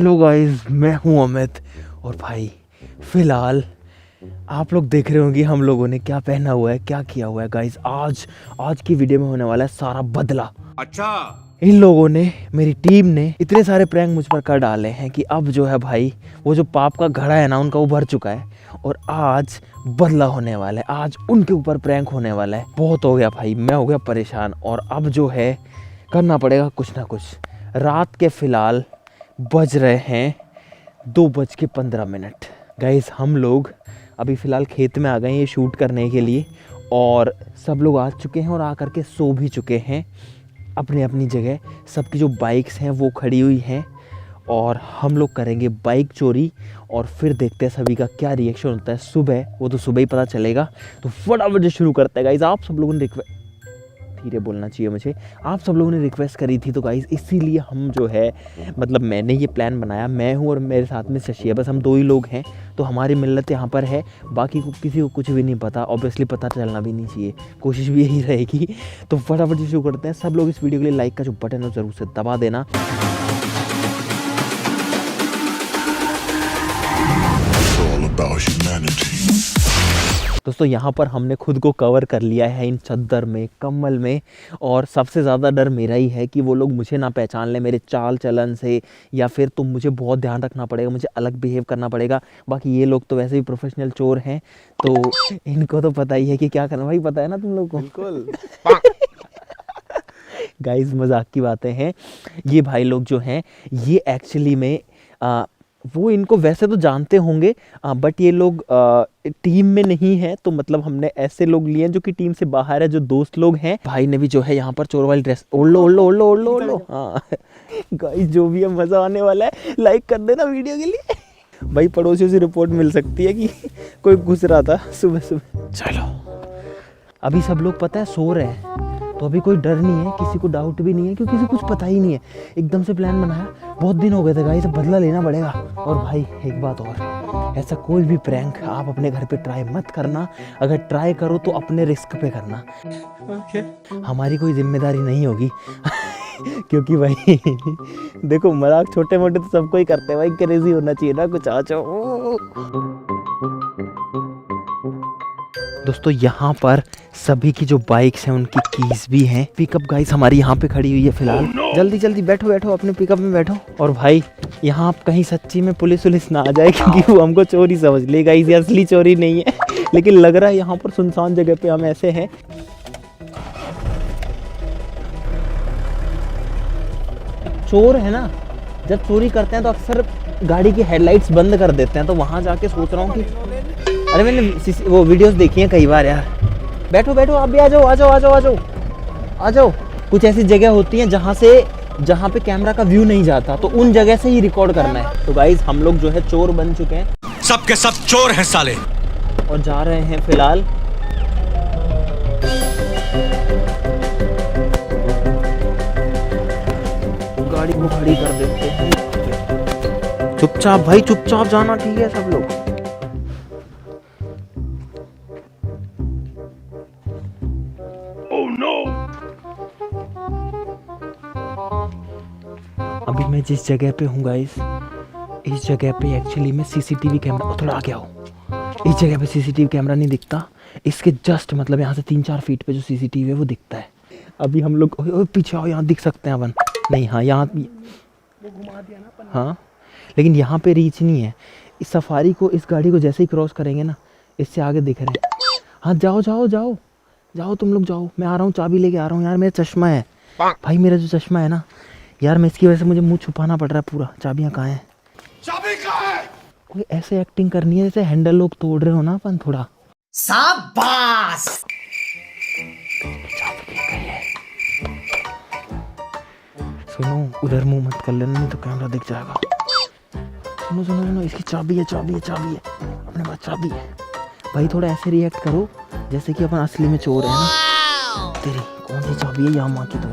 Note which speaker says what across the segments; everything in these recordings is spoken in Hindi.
Speaker 1: हेलो गाइस, मैं हूं अमित और भाई फिलहाल आप लोग देख रहे होंगे हम लोगों ने क्या पहना हुआ है, क्या किया हुआ है। गाइस आज की वीडियो में होने वाला है सारा बदला। अच्छा, इन लोगों ने, मेरी टीम ने इतने सारे प्रैंक मुझ पर कर डाले हैं कि अब जो है भाई वो जो पाप का घड़ा है ना उनका वो भर चुका है और आज बदला होने वाला है। आज उनके ऊपर प्रैंक होने वाला है। बहुत हो गया भाई, मैं हो गया परेशान और अब जो है करना पड़ेगा कुछ ना कुछ। रात के फिलहाल बज रहे हैं 2:15। गाइस हम लोग अभी फ़िलहाल खेत में आ गए हैं ये शूट करने के लिए और सब लोग आ चुके हैं और आकर के सो भी चुके हैं अपनी अपनी जगह। सबकी जो बाइक्स हैं वो खड़ी हुई हैं और हम लोग करेंगे बाइक चोरी और फिर देखते हैं सभी का क्या रिएक्शन होता है। सुबह वो तो सुबह ही पता चलेगा। तो फटाफट से शुरू करते हैं गाइस। आप सब लोगों ने धीरे बोलना चाहिए मुझे, आप सब लोगों ने रिक्वेस्ट करी थी तो गाइस इसीलिए हम जो है मतलब मैंने ये प्लान बनाया। मैं हूँ और मेरे साथ में शशि है, बस हम दो ही लोग हैं। तो हमारी मिल्लत यहाँ पर है, बाकी को किसी को कुछ भी नहीं पता। ऑब्वियसली पता चलना भी नहीं चाहिए, कोशिश भी यही रहेगी। तो फटाफट से शुरू करते हैं। सब लोग इस वीडियो के लिए लाइक का जो बटन है ज़रूर से दबा देना। दोस्तों यहाँ पर हमने खुद को कवर कर लिया है इन चद्दर में, कम्बल में। और सबसे ज़्यादा डर मेरा ही है कि वो लोग मुझे ना पहचान लें मेरे चाल चलन से, या फिर तो मुझे बहुत ध्यान रखना पड़ेगा, मुझे अलग बिहेव करना पड़ेगा। बाकी ये लोग तो वैसे भी प्रोफेशनल चोर हैं तो इनको तो पता ही है कि क्या करना। भाई पता है ना तुम लोग को? बिल्कुल। गाइस मजाक की बातें हैं। ये भाई लोग जो हैं ये एक्चुअली में वो इनको वैसे तो जानते होंगे बट ये लोग टीम में नहीं है। तो मतलब हमने ऐसे लोग लिए हैं जो कि टीम से बाहर है, जो दोस्त लोग हैं। भाई ने भी जो है यहाँ पर चोर वाली ड्रेस ओढ़ लो। हाँ गाइस जो भी है मज़ा आने वाला है। लाइक कर देना वीडियो के लिए। भाई पड़ोसियों से रिपोर्ट मिल सकती है कि कोई घुस रहा था सुबह सुबह। चलो अभी सब लोग पता है सो रहे हैं तो अभी कोई डर नहीं है, किसी को डाउट भी नहीं है क्योंकि किसी को कुछ पता ही नहीं है। एकदम से प्लान बनाया, बहुत दिन हो गए थे गाइस, बदला लेना पड़ेगा। और भाई एक बात और, ऐसा कोई भी प्रैंक आप अपने घर पे ट्राई मत करना। अगर ट्राई करो तो अपने रिस्क पे करना। हमारी कोई जिम्मेदारी नहीं होगी। क्योंकि भाई देखो मजाक छोटे मोटे तो सबको ही करते हैं भाई, क्रेजी होना चाहिए ना कुछ। आज दोस्तों यहाँ पर सभी की जो बाइक्स हैं उनकी कीज भी हैं। पिकअप गाइस हमारी यहाँ पे खड़ी हुई है फिलहाल। जल्दी जल्दी बैठो अपने पिकअप में बैठो। और भाई यहाँ आप कहीं सच्ची में पुलिस ना आ जाए क्योंकि वो हमको चोरी समझ ले गाइस। ये असली चोरी नहीं है लेकिन लग रहा है यहाँ पर सुनसान जगह पे हम ऐसे हैं। चोर है ना, जब चोरी करते हैं तो अक्सर गाड़ी की हेडलाइट्स बंद कर देते हैं। तो वहाँ जाके सोच रहा हूँ कि अरे मैंने वो वीडियोस देखी हैं कई बार यार। बैठो आप भी आ जाओ। कुछ ऐसी जगह होती हैं जहाँ पे कैमरा का व्यू नहीं जाता, तो उन जगह से ही रिकॉर्ड करना है। तो गाइस हम लोग जो है चोर बन चुके हैं,
Speaker 2: सब के सब चोर हैं साले,
Speaker 1: और जा रहे हैं फिलहाल। गाड़ी को खड़ी कर देते हैं। चुपचाप भाई, चुपचाप जाना, ठीक है सब लोग। अभी मैं जिस जगह पे हूँ गाइस, इस जगह पे एक्चुअली में सीसीटीवी कैमरा, थोड़ा आगे आओ। इस जगह पे सीसीटीवी कैमरा नहीं दिखता, इसके जस्ट मतलब यहाँ से 3-4 फीट पे जो सीसीटीवी है वो दिखता है। अभी हम लोग पीछे आओ, यहाँ दिख सकते हैं अपन। नहीं हाँ यहाँ घुमा दिया ना अपन। हाँ लेकिन यहाँ पे रीच नहीं है। इस सफारी को, इस गाड़ी को जैसे ही क्रॉस करेंगे ना, इससे आगे दिख रहे हैं। हाँ जाओ तुम लोग जाओ, मैं आ रहा हूँ, चाबी लेके आ रहा हूँ। यार मेरा चश्मा है भाई, मेरा जो चश्मा है ना यार, मैं इसकी वजह से मुझे मुंह छुपाना पड़ रहा है पूरा। चाबियाँ कहाँ हैं? चाबी कहाँ है? कोई ऐसे एक्टिंग करनी है जैसे हैंडल लोग तोड़ रहे हो ना अपन थोड़ा। शाबाश। सुनो उधर मुंह मत कर लेना, नहीं तो कैमरा दिख जाएगा। सुनो इसकी चाबी है अपने पास चाबी है भाई। थोड़ा ऐसे रिएक्ट करो जैसे कि अपन असली में चोर है ना। तेरी कौन सी चाबी है? यामा की तो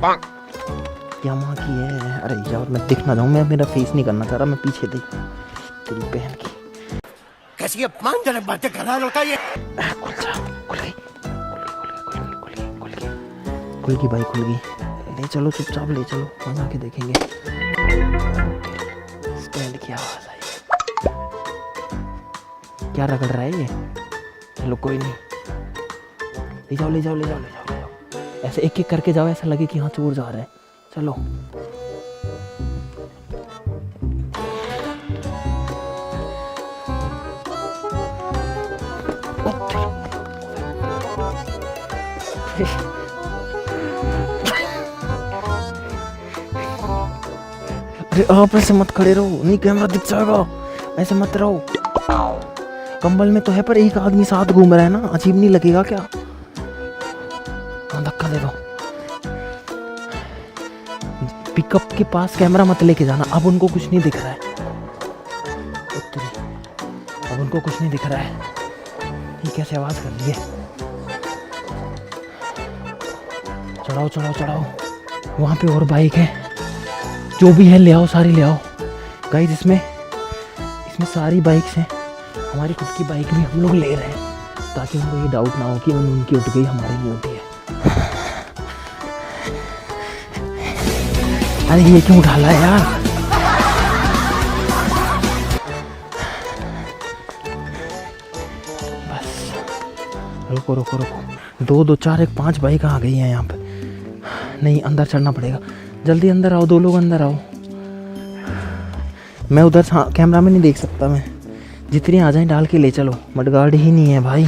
Speaker 1: यामा की है। अरे यार मैं दिख ना जाऊँ, मैं मेरा फेस नहीं करना चाह रहा, मैं पीछे देख। तेरी बहन की कैसी अपमानजनक बातें कर रहा होता है ये। खुल गई भाई, खुल गई। ले चलो चुपचाप ले चलो, वहाँ जाके देखेंगे। स्टैंड की क्या आवाज आई? क्या रगड़ रहा है ये? चलो कोई नहीं, ले जाओ ले जाओ ले जाओ ले जाओ ले जाओ। ऐसे एक एक करके जाओ, ऐसा लगे कि हाँ चोर जा रहा है। चलो अरे आप ऐसे मत खड़े रहो, नहीं कैमरा दिख जाएगा, ऐसे मत रहो। कंबल में तो है पर एक आदमी साथ घूम रहा है ना, अजीब नहीं लगेगा क्या? हाँ धक्का दे दो। पिकअप के पास कैमरा मत लेके जाना, अब उनको कुछ नहीं दिख रहा है। अब उनको कुछ नहीं दिख रहा है। ये कैसे आवाज कर रही है? चढ़ाओ चढ़ाओ चढ़ाओ, वहाँ पे और बाइक है, जो भी है ले आओ, सारी ले आओ। गाइस इसमें सारी बाइक्स हैं, हमारी खुद की बाइक भी हम लोग ले रहे हैं ताकि हमको ये डाउट ना हो कि उनकी उठ गई, हमारी नहीं उठी है। अरे ये क्यों उठा ला यार? बस रुको रुको रुको, 2 2 4 1 5 बाइक आ गई हैं यहाँ पे। नहीं अंदर चढ़ना पड़ेगा, जल्दी अंदर आओ, 2 लोग अंदर आओ। मैं उधर कैमरा में नहीं देख सकता, मैं जितनी आ जाए डाल के ले चलो, मडगार्ड ही नहीं है भाई।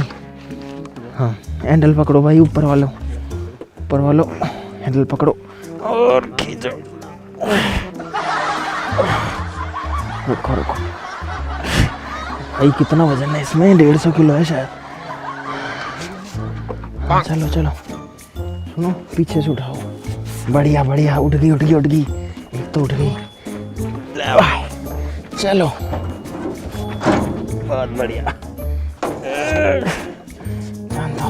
Speaker 1: हाँ हैंडल पकड़ो भाई, ऊपर वालों हैंडल पकड़ो और खींचो। रुको रुको भाई, कितना वजन है इसमें? 150 किलो है शायद। हाँ चलो चलो, सुनो पीछे से उठाओ। बढ़िया बढ़िया, उठ गई उठ गई उठ गई, एक तो उठ गई। चलो बहुत बढ़िया, जान दो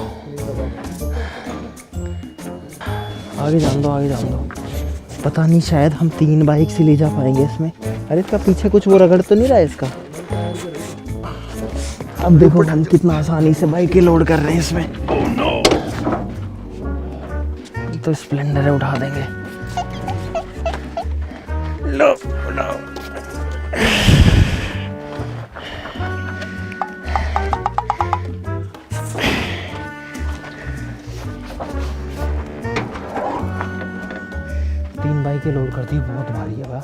Speaker 1: आगे, जान दो आगे जान दो। पता नहीं शायद हम 3 बाइक से ले जा पाएंगे इसमें। अरे इसका पीछे कुछ वो रगड़ तो नहीं रहा है इसका? अब देखो हम कितना आसानी से बाइकें लोड कर रहे हैं इसमें। तो स्प्लेंडर है, उठा देंगे। लो लो बाइक लोड करती है, बहुत भारी है बा,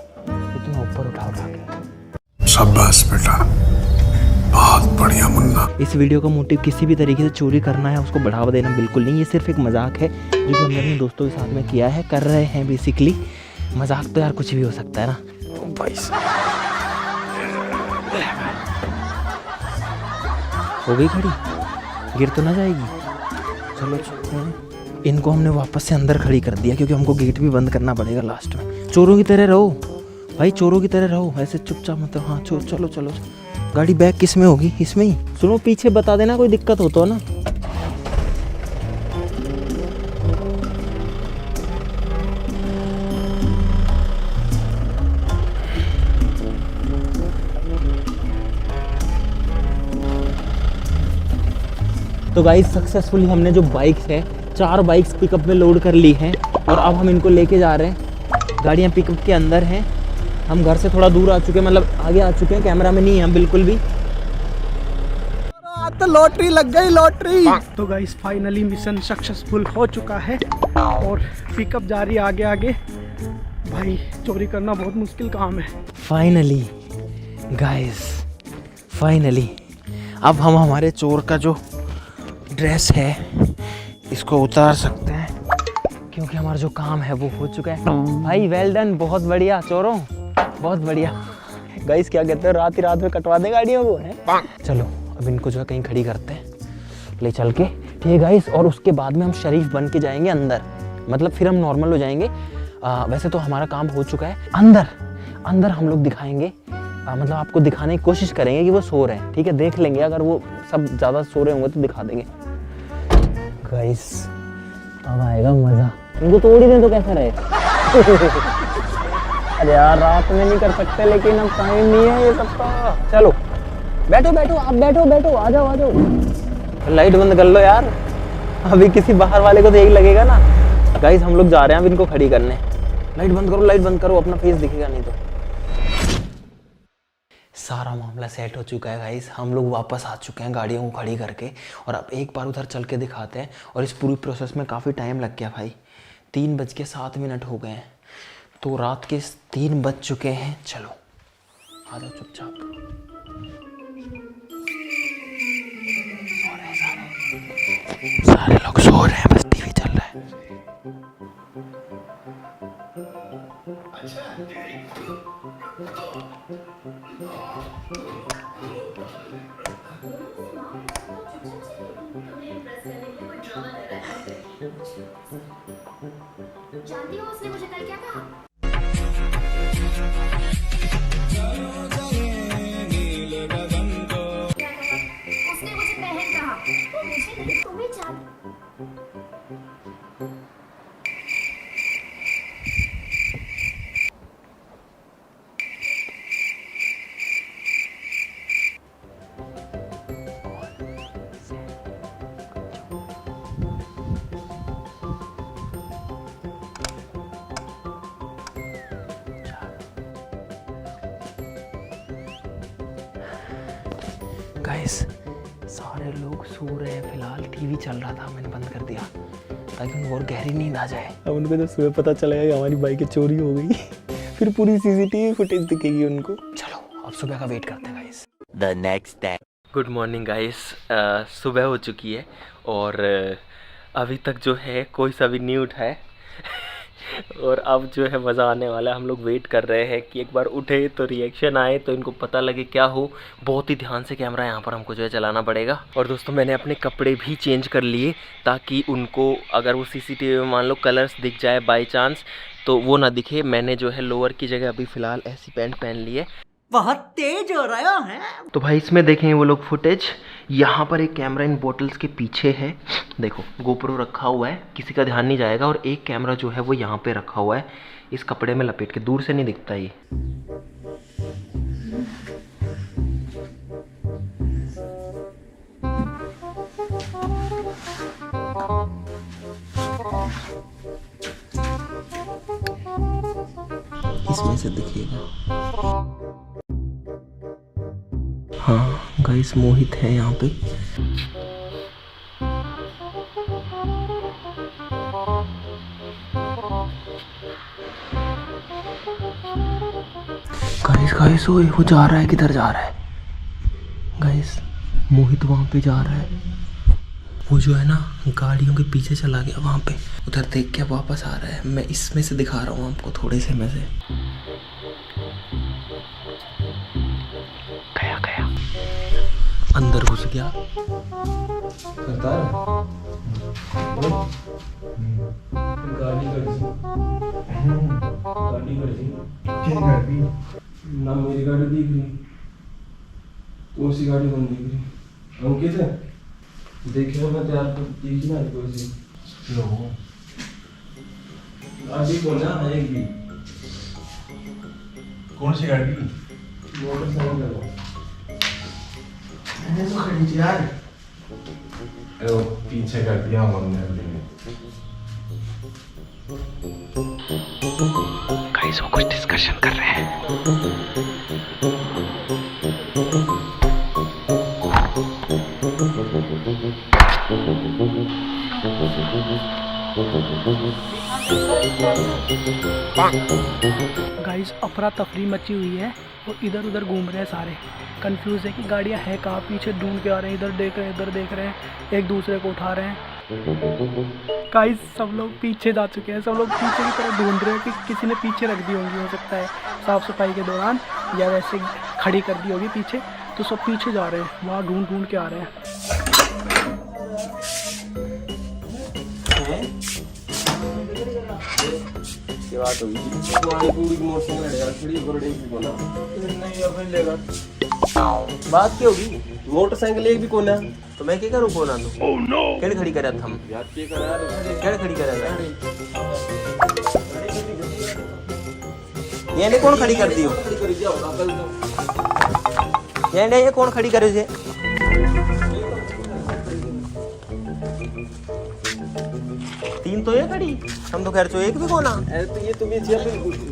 Speaker 1: इतना ऊपर उठा के।
Speaker 2: शाबाश बेटा, बहुत बढ़िया मुन्ना।
Speaker 1: इस वीडियो का मोटिव किसी भी तरीके से चोरी करना है, उसको बढ़ावा देना बिल्कुल नहीं। ये सिर्फ एक मजाक है जो कि हमने अपने दोस्तों के साथ में किया है, कर रहे हैं बेसिकली। मजाक तो यार कुछ भी हो सकता है ना भाई। हो गई खड़ी, गिर तो ना जाएगी? चलो चलो, इनको हमने वापस से अंदर खड़ी कर दिया क्योंकि हमको गेट भी बंद करना पड़ेगा लास्ट में। चोरों की तरह रहो भाई, चोरों की तरह रहो, ऐसे चुपचाप मत। हाँ चलो चलो। गाड़ी बैग किस में होगी? इसमें ही। सुनो पीछे बता देना कोई दिक्कत हो तो ना। तो गाइस सक्सेसफुली हमने जो बाइक्स है, 4 बाइक्स पिकअप में लोड कर ली हैं और अब हम इनको लेके जा रहे हैं। गाड़ियाँ पिकअप के अंदर हैं, हम घर से थोड़ा दूर आ चुके हैं, मतलब आगे आ चुके हैं, कैमरा में नहीं है हम बिल्कुल भी।
Speaker 3: तो लॉटरी लग गई, लॉटरी। तो गाइस फाइनली मिशन सक्सेसफुल हो चुका है और पिकअप जा रही है आगे आगे। भाई चोरी करना बहुत मुश्किल काम है।
Speaker 1: फाइनली गाइस, फाइनली अब हम हमारे चोर का जो ड्रेस है इसको उतार सकते हैं क्योंकि हमारा जो काम है वो हो चुका है। भाई वेल डन, बहुत बढ़िया चोरों, बहुत बढ़िया। गाइस क्या कहते हो, रात ही रात में कटवा दे गाड़ियों को है। चलो अब इनको जो है कहीं खड़ी करते हैं ले चल के, ठीक है गाइस। और उसके बाद में हम शरीफ बन के जाएंगे अंदर, मतलब फिर हम नॉर्मल हो जाएंगे। वैसे तो हमारा काम हो चुका है। अंदर हम लोग दिखाएंगे, मतलब आपको दिखाने की कोशिश करेंगे कि वो सो रहे हैं, ठीक है। देख लेंगे, अगर वो सब ज़्यादा सो रहे होंगे तो दिखा देंगे। गाइस अब आएगा मज़ा, इनको तोड़ ही दें तो कैसा रहे। अरे यार रात में नहीं कर सकते, लेकिन अब टाइम नहीं है ये सबका। चलो बैठो बैठो, आप बैठो बैठो, आ जाओ आ जाओ। लाइट बंद कर लो यार, अभी किसी बाहर वाले को तो यही लगेगा ना। गाइस हम लोग जा रहे हैं अब इनको खड़ी करने। लाइट बंद करो, लाइट बंद करो, अपना फेस दिखेगा नहीं तो। सारा मामला सेट हो चुका है गाइस। हम लोग वापस आ चुके हैं गाड़ियों को खड़ी करके, और अब एक बार उधर चल के दिखाते हैं। और इस पूरी प्रोसेस में काफ़ी टाइम लग गया भाई, 3:07 हो गए हैं, तो रात के 3 बज चुके हैं। चलो आ जाओ चुपचाप। सारे लोग सो रहे हैं, बस टीवी चल रहा है।
Speaker 4: जानती हो उसने मुझे कल क्या कहा? क्या कहा? उसने मुझे बहन कहा। वो मुझे नहीं, तुम्हें जान।
Speaker 1: गाइस सारे लोग सो रहे हैं फिलहाल, टीवी चल रहा था, मैंने बंद कर दिया ताकि उनको और गहरी नींद आ जाए। अब उनको जब सुबह पता चलेगा कि हमारी बाइक चोरी हो गई फिर पूरी सीसीटीवी फुटेज दिखेगी उनको। चलो अब सुबह का वेट करते हैं guys. The next day. Good morning guys, सुबह हो चुकी है और अभी तक जो है कोई सा भी नहीं उठा है और अब जो है मज़ा आने वाला है। हम लोग वेट कर रहे हैं कि एक बार उठे तो रिएक्शन आए, तो इनको पता लगे क्या हो। बहुत ही ध्यान से कैमरा यहाँ पर हमको जो है चलाना पड़ेगा। और दोस्तों मैंने अपने कपड़े भी चेंज कर लिए ताकि उनको अगर वो सीसीटीवी में मान लो कलर्स दिख जाए बाय चांस तो वो ना दिखे। मैंने जो है लोअर की जगह अभी फ़िलहाल ऐसी पैंट पहन ली है।
Speaker 3: बहुत तेज हो रहा है।
Speaker 1: तो भाई इसमें देखें वो लोग फुटेज। यहाँ पर एक कैमरा इन बोटल्स के पीछे है, देखो गोप्रो रखा हुआ है, किसी का ध्यान नहीं जाएगा। और एक कैमरा जो है वो यहाँ पे रखा हुआ है इस कपड़े में लपेट के, दूर से नहीं दिखता ये। इसमें से दिखेगा। हाँ गाइस मोहित है यहाँ पे। गाइस ओए वो जा रहा है, किधर जा रहा है गाइस? मोहित वहाँ पे जा रहा है, वो जो है ना गाड़ियों के पीछे चला गया वहाँ पे, उधर देख के वापस आ रहा है। मैं इसमें से दिखा रहा हूँ आपको थोड़े से में से। गया अंदर घुस गया।
Speaker 5: ना मेरी गाड़ी दिख रही, कौन सी गाड़ी कौन दिख रही? अंकित है, देखे मैं तैयार दिखी ना कोई सी गाड़ी कौन है एक भी?
Speaker 2: कौन सी गाड़ी?
Speaker 5: मोटरसाइकिल है
Speaker 2: मैंने तो खड़ी थी यार। वो पीछे कर दिया हमने अभी।
Speaker 1: गाइस वो कुछ डिस्कशन कर रहे हैं।
Speaker 3: गाइस अफरा तफरी मची हुई है और इधर उधर घूम रहे हैं सारे, कंफ्यूज है कि गाड़ियां है कहाँ, पीछे ढूंढ के आ रहे हैं, इधर देख रहे हैं इधर देख रहे हैं, एक दूसरे को उठा रहे हैं। गाइस सब लोग पीछे जा चुके हैं, सब लोग पीछे की तरफ ढूंढ रहे हैं कि किसी ने पीछे रख दी होंगी, हो सकता है साफ सफाई के दौरान या वैसे खड़ी कर दी होगी पीछे, तो सब पीछे जा रहे हैं, वहाँ ढूंढ ढूंढ के आ रहे हैं।
Speaker 5: ये बात होगी तुम्हारी पूरी मोटरसाइकिल है यार, खड़ी कर देगी कोना नहीं अब नहीं लेगा।
Speaker 1: बात क्या होगी?
Speaker 5: मोटरसाइकिल एक भी कोना
Speaker 1: तो मैं क्या करूँ कोना तो? ओह नो केड़ खड़ी करा था हम
Speaker 5: यार के करा यार,
Speaker 1: केड़ खड़ी करा था ये ने कौन खड़ी कर दी हो?
Speaker 5: खड़ी कर दिया होगा कल तो
Speaker 1: ये कौन खड़ी करे जे? तीन तो ये खड़ी, हम तो खैर तो एक भी कोना।
Speaker 5: अरे तो ये तुम्हें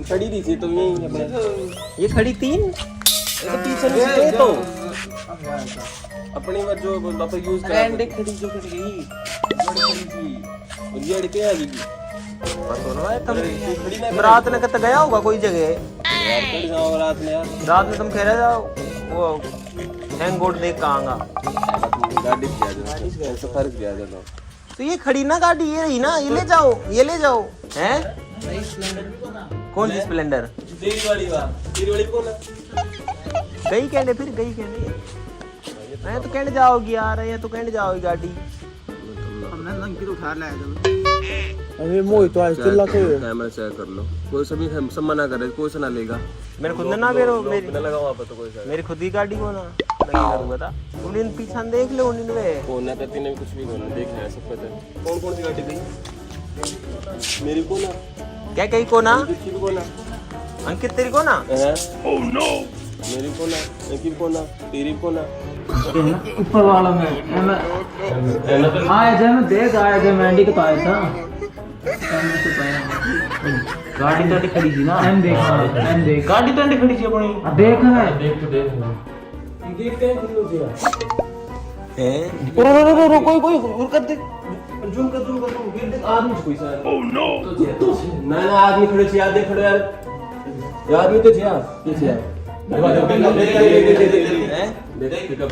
Speaker 5: खड़ी दी थी तुम यही अपने
Speaker 1: ये खड़ी तीन
Speaker 5: ऐसे पीछे नहीं दे तो अपनी बार जो अपन यूज कर रहे हैं खड़ी जो खड़ी गई खड़ी थी और ये अड़के आ गई खड़ी ना
Speaker 6: रात ने कत गया होगा कोई जगह
Speaker 5: यार कल जाओ रात में यार
Speaker 6: रात में तुम कह रहे जाओ वो हैंग बोर्ड देख कहाँ गा
Speaker 5: गाड़ी किया जाए ऐसा फर्क किया जाए
Speaker 6: तो ये खड़ी ना गाड़ी ये रही ना ये ले जाओ हैं कौन सी स्प्लेंडर
Speaker 5: तेरी वाली कौन है
Speaker 6: गई कहने फिर गई कहने मैं तो कहने जाओगी यार ये तो कहने जाओगी गाड़ी हमने अंकित उठा लाया जब
Speaker 1: अरे मोहित तो आज चिल्ला के
Speaker 5: कैमरा चेक कर लो कोई सभी सब मना कर रहे कोई से ना लेगा
Speaker 6: मेरे खुद ने ना मेरी
Speaker 5: ना लगा वहाँ पे तो कोई सा
Speaker 6: मेरी खुद की गाड़ी को ना नहीं करूँगा था उन्हें पीछा देख ले उन्हें
Speaker 5: कौन है पति ने भी कुछ भी बोला देख रहा है सब पता है कौन सी गाड़ी गई मेरी को ना
Speaker 6: क्या कही को ना
Speaker 5: किसी को ना
Speaker 6: अंकित तेरी को ना
Speaker 5: ओह नो मेरी को ना अंकित को ना तेरी को ना
Speaker 7: ऊपर वाला में आया जब मैं देख आया जब मैं के पाया था गाड़ी तो खड़ी थी ना एम देख गाड़ी तो खड़ी थी अपनी देख है देख तो देख देखते हैं किलो जी
Speaker 6: रो कोई कर दे
Speaker 5: जूम कर फिर देख आदमी कोई सा ओह नो ना आदमी खड़े छे यार देख खड़े यार आदमी तो छे यार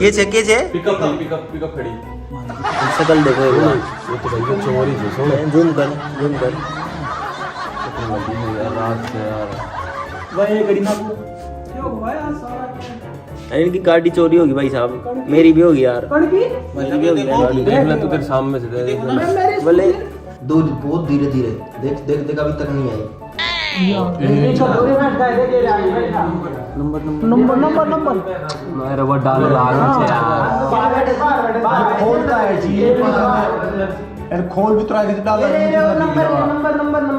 Speaker 5: ये छे
Speaker 6: के छे
Speaker 5: पिकअप खड़ी
Speaker 6: शकल देखो
Speaker 5: ये तो भाई चोरी है सुन
Speaker 6: जूम कर
Speaker 5: रात से यार
Speaker 7: वही गड़ी ना
Speaker 6: इनकी गाड़ी चोरी होगी भाई साहब मेरी भी होगी यार मेरी भी होगी गाड़ी
Speaker 5: देख ले तू तेरे सामने से देख
Speaker 6: बोले
Speaker 8: दो बहुत धीरे धीरे देख अभी तक नहीं आई
Speaker 7: नंबर
Speaker 5: मैं रबर डाल रहा
Speaker 8: खोलता है जी यार खोल भी तो आगे डाला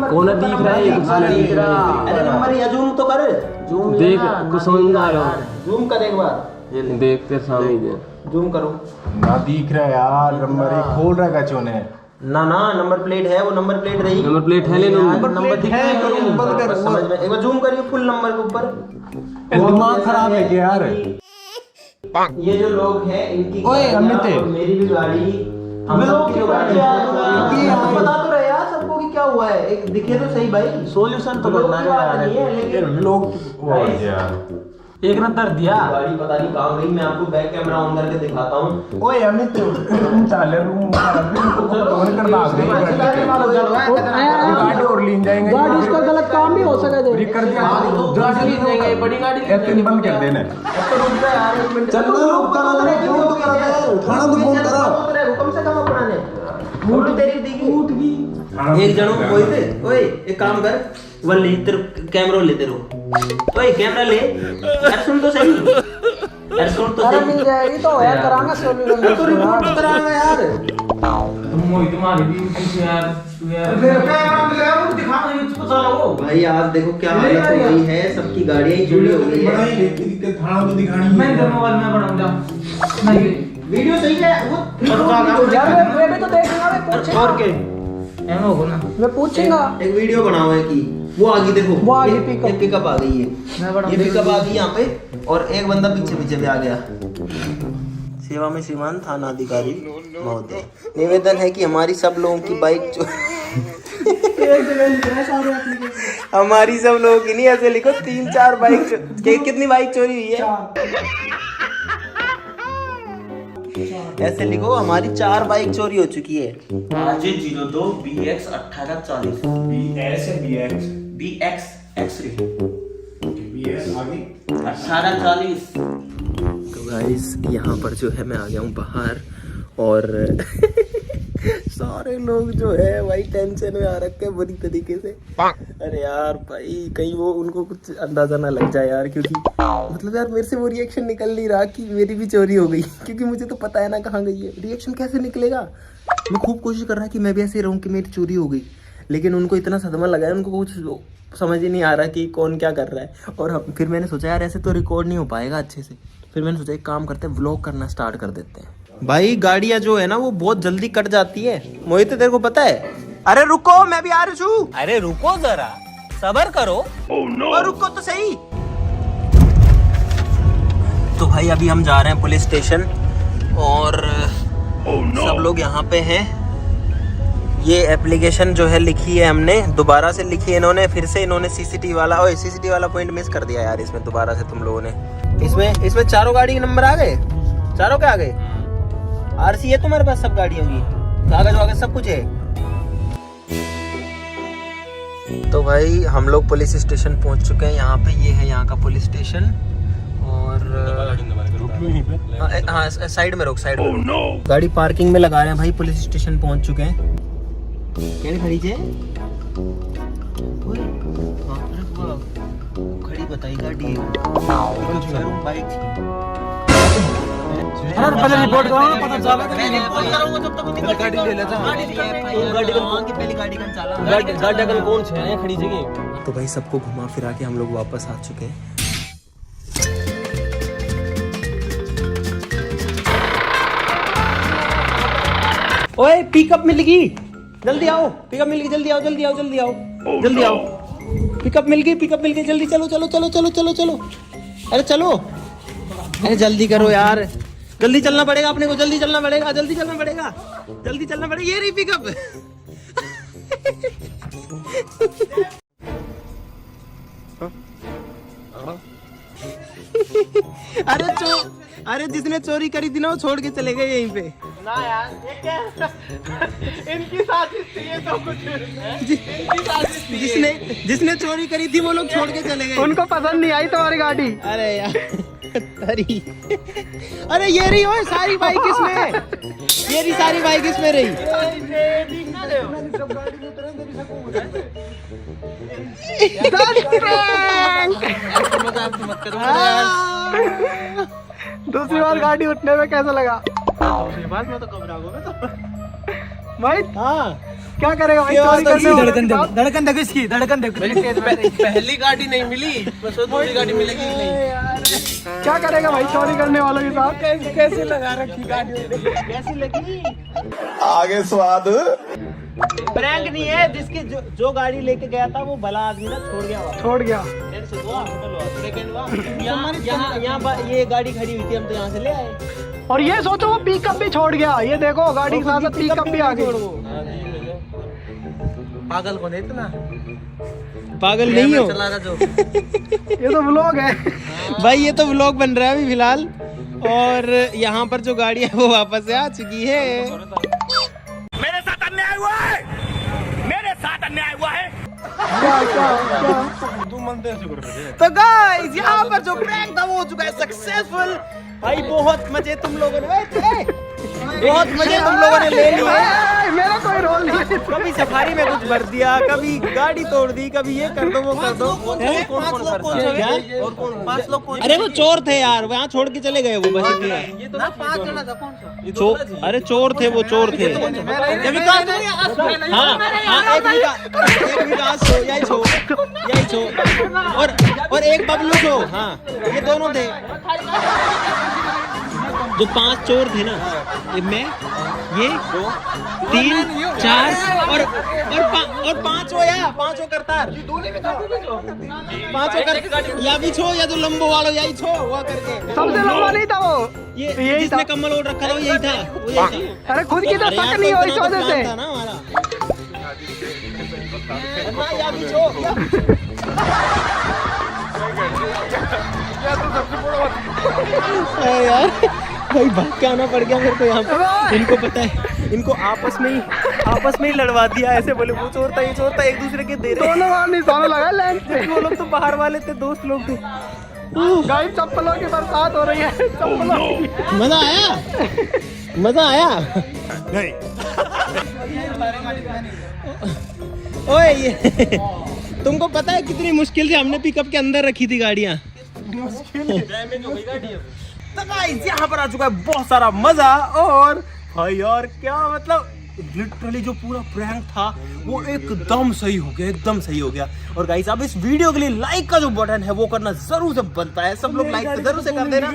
Speaker 5: कौन दिख रहा है ये दिख रहा
Speaker 8: अरे नंबर या जूम तो कर जूम
Speaker 5: देख कुछ समझ में आ रहा
Speaker 8: जूम कर एक बार
Speaker 5: है देख तेरे सामने ही है
Speaker 8: जूम करो
Speaker 2: ना दिख रहा है यार नंबर एक खोल रहा है कचों ने
Speaker 8: ना नंबर प्लेट है वो नंबर प्लेट रही
Speaker 5: नंबर प्लेट है लेकिन
Speaker 8: नंबर दिख रहा है करो बंद कर समझ में एक बार जूम करिए फुल नंबर के ऊपर
Speaker 2: दिमाग खराब है क्या यार
Speaker 8: ये जो लोग हैं इनकी
Speaker 2: ओए अमित
Speaker 8: मेरी भी गाड़ी हम लोग की गाड़ी बता तो रहे यार सबको कि क्या हुआ है एक दिखे तो सही भाई
Speaker 7: सॉल्यूशन तो करना है
Speaker 8: नहीं है लेकिन
Speaker 2: लोग वो यार
Speaker 7: एक ना दर्द दिया
Speaker 8: गाड़ी पता नहीं कहाँ गई मैं आपको बैक कैमरा ऑन करके दिखाता हूँ
Speaker 2: ओए अमित तुम चाले रूम कर भाग गाड़ी और लीन जाएंगे
Speaker 7: गाड़ी इसका गलत काम भी हो सके
Speaker 2: ब्रेक कर दिया
Speaker 7: गाड़ी लीन जाएंगे बड़ी गाड़ी
Speaker 2: एतन बंद कर देना
Speaker 8: चल
Speaker 2: थाना तो फोन करा
Speaker 8: कम से कम अपना ने मूड तेरी दिखी उठ गई एक जनो कोई थे ओए एक काम कर वो ले तेरे कैमरा लेते रहो ओए कैमरा ले यार सुन तो सही यार सुन तो सही
Speaker 7: मिल जाएगी तो यार करांगा सॉल्यूशन
Speaker 8: तो रिपोर्ट कराना यार
Speaker 7: तुम मोई तुम्हारी भी कुछ यार तू यार दिखा मुझे तो चलो
Speaker 8: भाई आज देखो क्या हालत हो गई है सबकी गाड़ियां ही जुड़ी हो गई है
Speaker 2: बड़ा ही लेके थाना तो दिखानी है
Speaker 7: मैं मोबाइल में बनाऊंगा नहीं
Speaker 8: वीडियो सही है वो
Speaker 7: यार मैं भी तो देखूंगा मैं पूछूंगा
Speaker 8: और के
Speaker 7: एम होगा ना मैं पूछूंगा
Speaker 8: एक वीडियो बनाओ है कि वो आगे देखो
Speaker 7: वो आगे
Speaker 8: ये पिकअप आ गई है
Speaker 7: मैं बड़ा
Speaker 8: ये पिकअप आ गई यहाँ पे और एक बंदा पीछे पीछे भी आ गया सेवा में श्रीमान थाना अधिकारी महोदय निवेदन है कि हमारी सब लोगों की बाइक हमारी सब लोगों की नहीं ऐसे लिखो 3-4 बाइक कितनी बाइक चोरी हुई है ऐसे लिखो हमारी 4 बाइक चोरी हो चुकी है
Speaker 6: 502 BX 1840 BX X-ray 1840।
Speaker 8: तो गाइस यहाँ पर जो है मैं आ गया हूँ बाहर और सारे लोग जो है भाई टेंशन में आ रखे हैं बुरी तरीके से। अरे यार भाई कहीं वो उनको कुछ अंदाजा ना लग जाए यार क्योंकि मतलब यार मेरे से वो रिएक्शन निकल नहीं रहा कि मेरी भी चोरी हो गई क्योंकि मुझे तो पता है ना कहाँ गई है रिएक्शन कैसे निकलेगा। मैं खूब कोशिश कर रहा कि मैं भी ऐसे रहूँ कि मेरी चोरी हो गई लेकिन उनको इतना सदमा लगा है उनको कुछ समझ ही नहीं आ रहा कि कौन क्या कर रहा है। और फिर मैंने सोचा यार ऐसे तो रिकॉर्ड नहीं हो पाएगा अच्छे से। फिर मैंने सोचा एक काम करते हैं व्लॉग करना स्टार्ट कर देते हैं। भाई गाड़ियां जो है ना वो बहुत जल्दी कट जाती है। मोहित तेरे को पता है? अरे रुको मैं भी आ रही हूँ।
Speaker 6: अरे रुको जरा सबर करो।
Speaker 8: और रुको तो सही। भाई अभी हम जा रहे हैं पुलिस स्टेशन और सब लोग यहाँ पे हैं। ये एप्लीकेशन जो है लिखी है हमने, दोबारा से लिखी है इन्होंने, फिर से इन्होंने सीसीटीवी वाला पॉइंट मिस कर दिया यार इसमें दोबारा से तुम लोगों ने। इसमें चारों गाड़ी के नंबर आ गए, चारों के आ गए। आरसी है तुम्हारे पास सब गाड़ियों की, कागज वागज सब कुछ है। तो भाई हम लोग पुलिस स्टेशन पहुंच चुके हैं। यहाँ पे ये है यहाँ का पुलिस स्टेशन और हाँ साइड में रोक, साइड में रोक। गाड़ी पार्किंग में लगा रहे हैं भाई, पुलिस स्टेशन पहुंच चुके हैं। क्या खड़ी थे खड़ी बताई गाड़ी बाइक
Speaker 3: रिपोर्ट करो ना, पता चला
Speaker 8: गाड़ी ले लेता गाड़ी का चाला कौन है खड़ी जगह। तो भाई सबको घुमा फिरा के हम लोग वापस आ चुके हैं। ओए पिकअप मिल गई, जल्दी आओ, पिकअप मिल गई, जल्दी आओ जल्दी आओ जल्दी आओ जल्दी आओ। पिकअप मिल गई जल्दी चलो चलो चलो चलो चलो चलो। अरे चलो, अरे जल्दी करो यार, जल्दी चलना पड़ेगा अपने को, जल्दी चलना पड़ेगा, जल्दी चलना पड़ेगा, जल्दी चलना पड़ेगा। ये रही पिकअप। अरे जिसने चोरी करी थी ना वो छोड़ के चले गए यहीं पे ना यार। ये क्या इनकी साजिश थी ये तो कुछ इनकी साजिश। जिसने चोरी करी थी वो लोग छोड़ के चले गए,
Speaker 3: उनको पसंद नहीं आई तुम्हारी गाड़ी।
Speaker 8: अरे यार अरे ये रही हो सारी बाइक इसमें, ये रही सारी बाइक इसमें रही।
Speaker 3: दूसरी बार गाड़ी उठने में कैसा लगा
Speaker 8: बाद में तो घबरा गया
Speaker 3: भाई?
Speaker 8: हाँ
Speaker 3: क्या करेगा भाई? चोरी करने वाले
Speaker 6: धड़कन देखो इसकी, धड़कन देखो।
Speaker 8: पहली गाड़ी नहीं मिली, बस दूसरी गाड़ी मिलेगी नहीं।
Speaker 3: क्या करेगा भाई चोरी करने वालों के साथ?
Speaker 6: कैसे लगा रखी गाड़ी?
Speaker 8: कैसी लगी?
Speaker 2: आगे स्वाद
Speaker 8: प्रैंक नहीं है, जिसकी जो गाड़ी लेके गया था वो भला आदमी ना छोड़ गया। यहाँ ये गाड़ी खड़ी हुई थी, हम तो यहाँ से ले आए।
Speaker 3: और ये सोचो वो पिकअप भी छोड़ गया। ये देखो गाड़ी के साथ पिकअप भी आ गई।
Speaker 6: पागल कौन है इतना?
Speaker 8: पागल नहीं हो,
Speaker 6: चला रहा जो
Speaker 3: ये तो व्लॉग है
Speaker 8: भाई, ये तो व्लॉग बन रहा है अभी फिलहाल। और यहाँ पर जो गाड़ी है वो वापस आ चुकी है।
Speaker 9: मेरे साथ अन्याय हुआ है, मेरे साथ अन्याय हुआ है।
Speaker 8: तो गाइस यहाँ पर जो प्रैंक था वो हो चुका है सक्सेसफुल। भाई बहुत मजे तुम लोगों ने बहुत मजे तुम लोगों ने ले लिए।
Speaker 3: मेरा कोई रोल नहीं है।
Speaker 8: कभी सफारी में कुछ भर दिया, कभी गाड़ी तोड़ दी, कभी ये कर दो वो कर दो। अरे वो चोर थे यार, वहाँ छोड़ के चले गए वो बस इतना।
Speaker 6: ये तो 5 जना था। कौन सा?
Speaker 8: अरे चोर थे वो, चोर थे। हाँ हाँ, एक विकास छो, यही छो और एक बबलू छो। हाँ ये दोनों थे जो 5 चोर थे ना। मैं ये 3 4 और 5 हो या 5 हो करतार, 5 हो कर या भी छो या जो लंबो वालो यही छो हुआ करके।
Speaker 3: सबसे लंबा नहीं था वो,
Speaker 8: ये जिसने कम्बल ओढ़ रखा था वो यही था, वो यही था।
Speaker 3: अरे खुद की तो शक नहीं हो इस वजह से
Speaker 8: था ना हमारा। या भी छो यार भाई भाग के आना पड़ गया मेरे को यहाँ पे। इनको पता है, इनको आपस में ही लड़वा दिया। ऐसे बोले वो चोर था ये चोर था, एक दूसरे के दे रहे।
Speaker 3: दोनों बार निशाना लगा लेंस पे।
Speaker 8: वो लोग तो बाहर वाले थे, दोस्त लोग थे।
Speaker 3: गाइस चप्पलों की बरसात हो रही है, चप्पलों की।
Speaker 8: मजा आया नहीं। ओए ये तुमको पता है कितनी मुश्किल से हमने पिकअप के अंदर रखी थी गाड़ियाँ। तो गाइस यहाँ पर आ चुका है बहुत सारा मजा। और भाई यार क्या मतलब, लिटरली जो पूरा प्रैंक था वो एकदम सही हो गया, एकदम सही हो गया। और गाइस अब इस वीडियो के लिए लाइक का जो बटन है वो करना जरूर से बनता है। सब लोग लाइक जरूर से कर देना।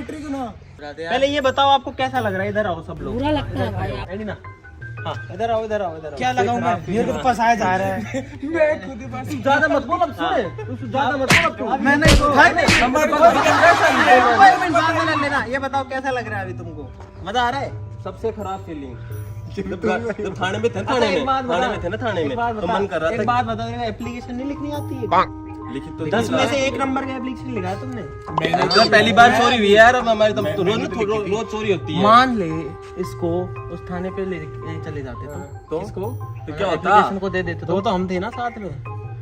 Speaker 8: पहले ये बताओ आपको कैसा लग रहा है, इधर आओ सब लोग।
Speaker 10: बुरा लगता है भाई।
Speaker 8: एडिना
Speaker 6: हाँ इधर आओ इधर आओ इधर आओ।
Speaker 7: क्या लगाऊं मैं? मेरे को तो फंसाया जा रहा है।
Speaker 6: मैं खुद ही बस ज्यादा मत बोल अब सुने तू ज्यादा मत बोल अब तू।
Speaker 7: मैं नहीं
Speaker 6: लेना ये बताओ कैसा लग रहा है अभी तुमको मजा आ रहा है
Speaker 5: सबसे खराब फीलिंग जब थाने में थे थाने में ना थाने में तो मन कर रहा
Speaker 6: एक
Speaker 5: था
Speaker 6: बात बताओ एप्लीकेशन नहीं लिखनी आती है
Speaker 5: लिखित तो
Speaker 6: 10 में से 1 नंबर का एप्लीकेशन लिखा है तुमने
Speaker 5: मैंने तो पहली बार चोरी हुई है यार अब हमारी तो रोज चोरी होती है
Speaker 6: मान ले इसको उस थाने पे ले चले जाते तो इसको
Speaker 5: तो क्या होता
Speaker 6: एप्लीकेशन को दे देते तो हम थे ना साथ में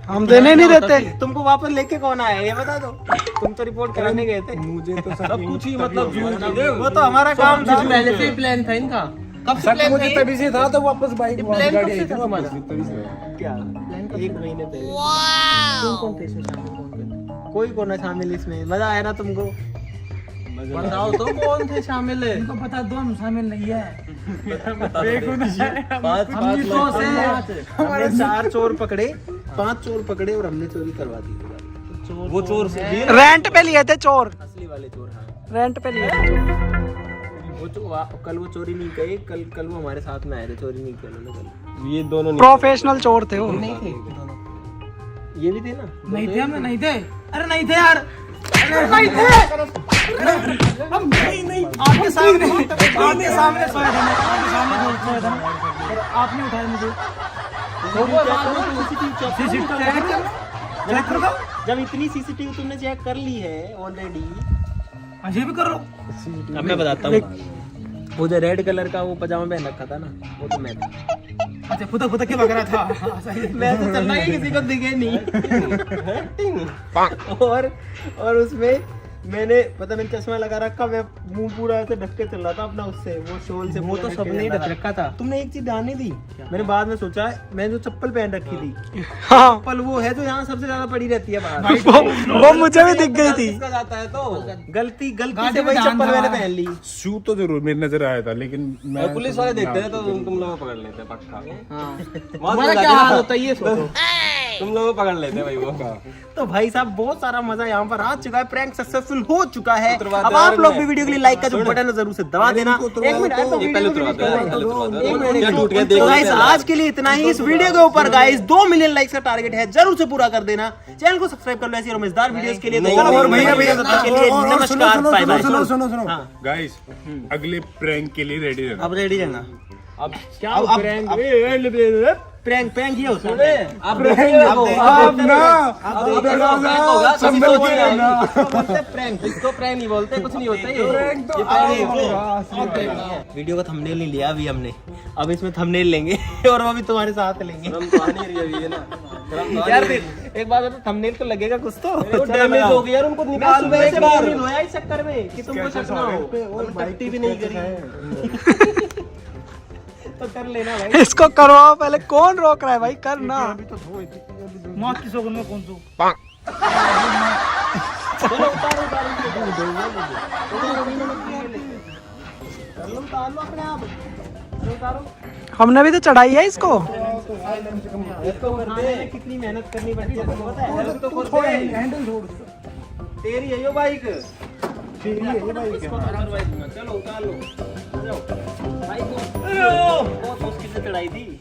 Speaker 3: हम देने नहीं देते।
Speaker 6: तुमको वापस लेके कौन आया ये बता दो तुम तो रिपोर्ट कराने गए थे
Speaker 5: मुझे तो सब कुछ ही मतलब
Speaker 6: वो तो हमारा काम था
Speaker 7: पहले से ही प्लान था इनका। कब से प्लान था?
Speaker 5: तभी से था तो वापस बाइक
Speaker 7: प्लान कब से था तुम्हारा?
Speaker 6: क्या प्लान 1 महीने पहले कौन थे इसमें शामिल कौन थे कोई कौन है शामिल इसमें मजा आया ना तुमको
Speaker 7: बताओ तो कौन थे शामिल है?
Speaker 3: इनको पता दोनों शामिल नहीं है।
Speaker 5: पाँच
Speaker 6: हमने 4 चोर पकड़े 5 चोर पकड़े और हमने चोरी करवा दी
Speaker 5: वो चोर
Speaker 3: रेंट पे लिए थे चोर,
Speaker 6: असली वाले चोर हाँ
Speaker 3: रेंट पे लिए थे।
Speaker 6: कल वो चोरी नहीं गए कल वो हमारे साथ में आए थे चोरी नहीं किया उन्होंने कल
Speaker 5: ये दोनों
Speaker 3: प्रोफेशनल चोर थे वो।
Speaker 6: नहीं थे ये भी थे ना
Speaker 3: नहीं थे, हमें नहीं थे। अरे नहीं थे यार, अरे नहीं थे, हम नहीं आपके सामने सोया था मैं, आपके सामने सोया था और आपने उठाया मुझे। चेक कर दो।
Speaker 6: जब इतनी सीसीटीवी तुमने चेक कर ली है ऑलरेडी
Speaker 3: अजय भी कर लो।
Speaker 6: अब मैं बताता हूँ वो जो रेड कलर का वो पजामा पहन रखा था ना वो तो मैं था
Speaker 3: अच्छा फुदक के बग रहा था।
Speaker 6: मैं तो चल रहा है किसी को दिखे नहीं और उसमें मैंने पता नहीं चश्मा लगा रखा मैं मुंह पूरा ऐसे ढक के चल रहा था अपना उससे वो शॉल से वो तो सबने ही ढक रखा था तुमने एक चीज ध्यान नहीं दी मैंने बाद में सोचा मैंने जो चप्पल पहन रखी थी चप्पल वो है जो यहाँ सबसे ज्यादा पड़ी रहती है बाहर
Speaker 3: वो मुझे भी दिख गई थी।
Speaker 5: जाता है तो
Speaker 6: गलती से वही चप्पल मैंने पहन ली
Speaker 2: शू तो जरूर मेरी नजर आया था लेकिन मैं
Speaker 5: पुलिस वाले देखते हैं तो तुम लोग पकड़ लेते हैं पक्का
Speaker 7: हमारा क्या हाल होता है ये सोचो।
Speaker 5: तुम लोग पकड़ लेते हैं भाई वो
Speaker 6: तो भाई साहब बहुत सारा मजा यहाँ पर आ चुका है प्रैंक सक्सेसफुल हो चुका है अब आप लोग भी वीडियो के लिए लाइक का जो बटन है जरूर से दबा देना एक मिनट तो गाइस आज के लिए इतना ही इस वीडियो के ऊपर गाइस 2 मिलियन लाइक्स का टारगेट है जरूर से पूरा कर देना चैनल को सब्सक्राइब कर लो ऐसी और मजेदार वीडियोस के लिए नमस्कार बाय बाय
Speaker 2: सुनो गाइस अगले प्रैंक के लिए रेडी रहना
Speaker 6: अब रेडी रहना
Speaker 5: अब क्या
Speaker 6: प्रैंक ये होता है
Speaker 5: अब
Speaker 6: प्रैंक
Speaker 5: इसको प्रैंक नहीं बोलते कुछ नहीं होता
Speaker 6: वीडियो का थंबनेल नहीं लिया अभी हमने अब इसमें थंबनेल लेंगे और वो भी तुम्हारे साथ लेंगे यार एक बात तो थंबनेल तो लगेगा कुछ तो
Speaker 5: डैमेज हो गया यार उनको निकाल दो एक बार
Speaker 6: इस चक्कर में कि तुमको शक ना हो पट्टी भी नहीं करी तो कर लेना भाई
Speaker 3: इसको करवाओ पहले, कौन रोक रहा है भाई, करना। मौत की सौगंध में कौन सो
Speaker 6: चलो उतारो अपने आप उतारो
Speaker 3: हमने भी तो चढ़ाई है इसको।
Speaker 6: इसको करने में कितनी मेहनत करनी पड़ती है तुमको पता है हेल्प तो करते हैं तेरी है यो बाइक तेरी है ये बाइक इसको करवाई दूंगा चलो उतार लो जाओ बाइक को बहुत मुश्किल से चढ़ाई थी